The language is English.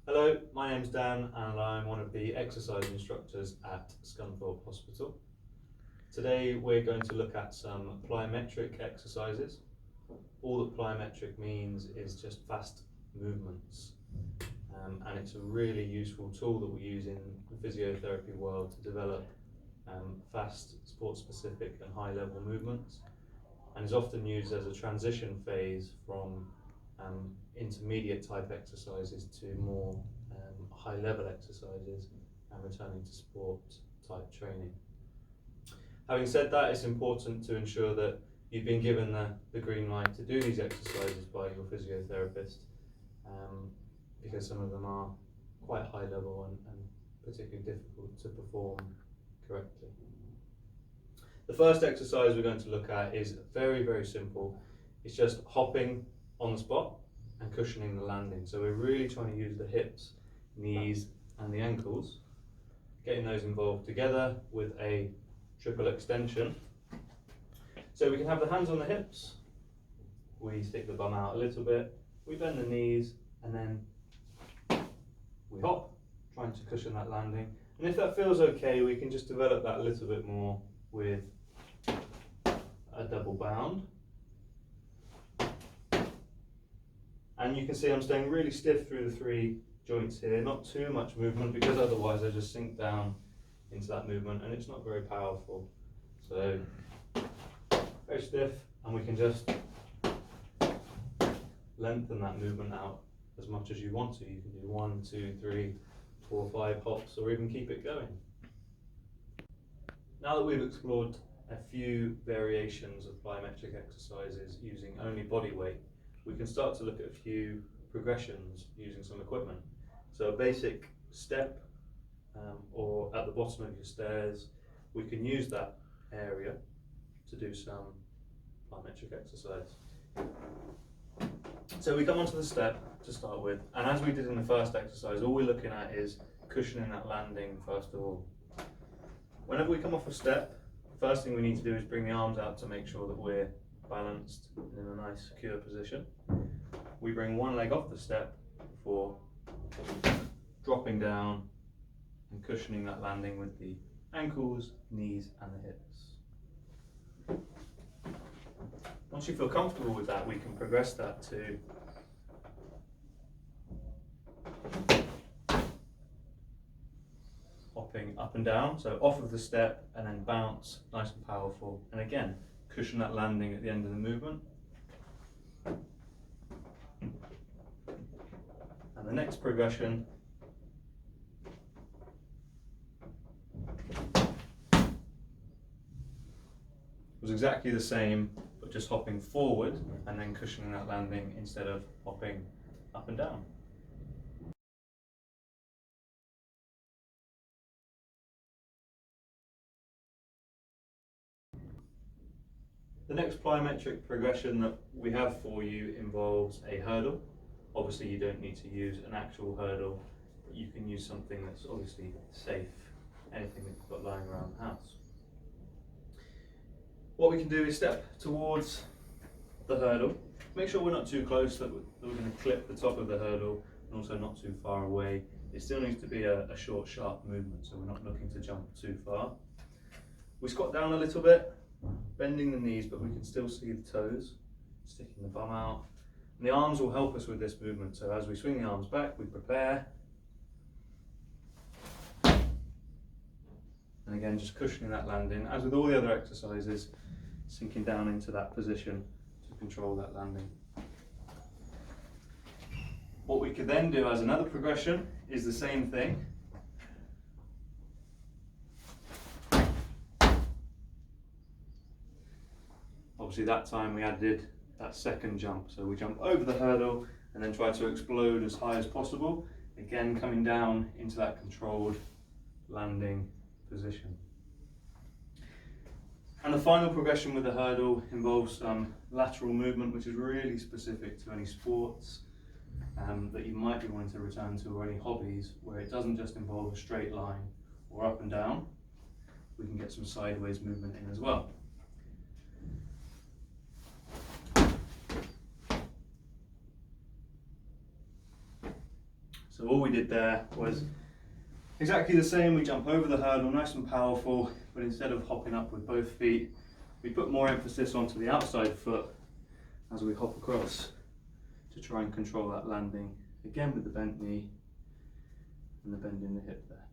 Hello, my name's Dan and I'm one of the exercise instructors at Scunthorpe Hospital. Today we're going to look at some plyometric exercises. All that plyometric means is just fast movements, and it's a really useful tool that we use in the physiotherapy world to develop fast, sport-specific and high-level movements, and is often used as a transition phase from intermediate type exercises to more high level exercises and returning to sport type training. Having said that, it's important to ensure that you've been given the green light to do these exercises by your physiotherapist, because some of them are quite high level and particularly difficult to perform correctly. The first exercise we're going to look at is very, very simple. It's just hopping on the spot and cushioning the landing. So we're really trying to use the hips, knees and the ankles, getting those involved together with a triple extension. So we can have the hands on the hips, we stick the bum out a little bit, we bend the knees and then we hop, trying to cushion that landing. And if that feels okay, we can just develop that a little bit more with a double bound. And you can see I'm staying really stiff through the three joints here, not too much movement because otherwise I just sink down into that movement and it's not very powerful. So very stiff, and we can just lengthen that movement out as much as you want to. You can do 1, 2, 3, 4, 5 hops, or even keep it going. Now that we've explored a few variations of plyometric exercises using only body weight, we can start to look at a few progressions using some equipment. So a basic step, or at the bottom of your stairs, we can use that area to do some plyometric exercise. So we come onto the step to start with, and as we did in the first exercise, all we're looking at is cushioning that landing first of all. Whenever we come off a step, the first thing we need to do is bring the arms out to make sure that we're balanced in a nice secure position. We bring one leg off the step before dropping down and cushioning that landing with the ankles, knees and the hips. Once you feel comfortable with that, we can progress that to hopping up and down, so off of the step and then bounce, nice and powerful, and again cushion that landing at the end of the movement. And the next progression was exactly the same, but just hopping forward and then cushioning that landing instead of hopping up and down. The next plyometric progression that we have for you involves a hurdle. Obviously you don't need to use an actual hurdle, but you can use something that's obviously safe, anything that you've got lying around the house. What we can do is step towards the hurdle. Make sure we're not too close, that we're going to clip the top of the hurdle, and also not too far away. It still needs to be a short, sharp movement, so we're not looking to jump too far. We squat down a little bit, bending the knees, but we can still see the toes, sticking the bum out. And the arms will help us with this movement, so as we swing the arms back, we prepare. And again, just cushioning that landing. As with all the other exercises, sinking down into that position to control that landing. What we could then do as another progression is the same thing. Obviously that time we added that second jump, so we jump over the hurdle and then try to explode as high as possible, again coming down into that controlled landing position. And the final progression with the hurdle involves some lateral movement, which is really specific to any sports that you might be wanting to return to, or any hobbies where it doesn't just involve a straight line or up and down. We can get some sideways movement in as well. So all we did there was exactly the same. We jump over the hurdle, nice and powerful, but instead of hopping up with both feet, we put more emphasis onto the outside foot as we hop across to try and control that landing, again with the bent knee and the bend in the hip there.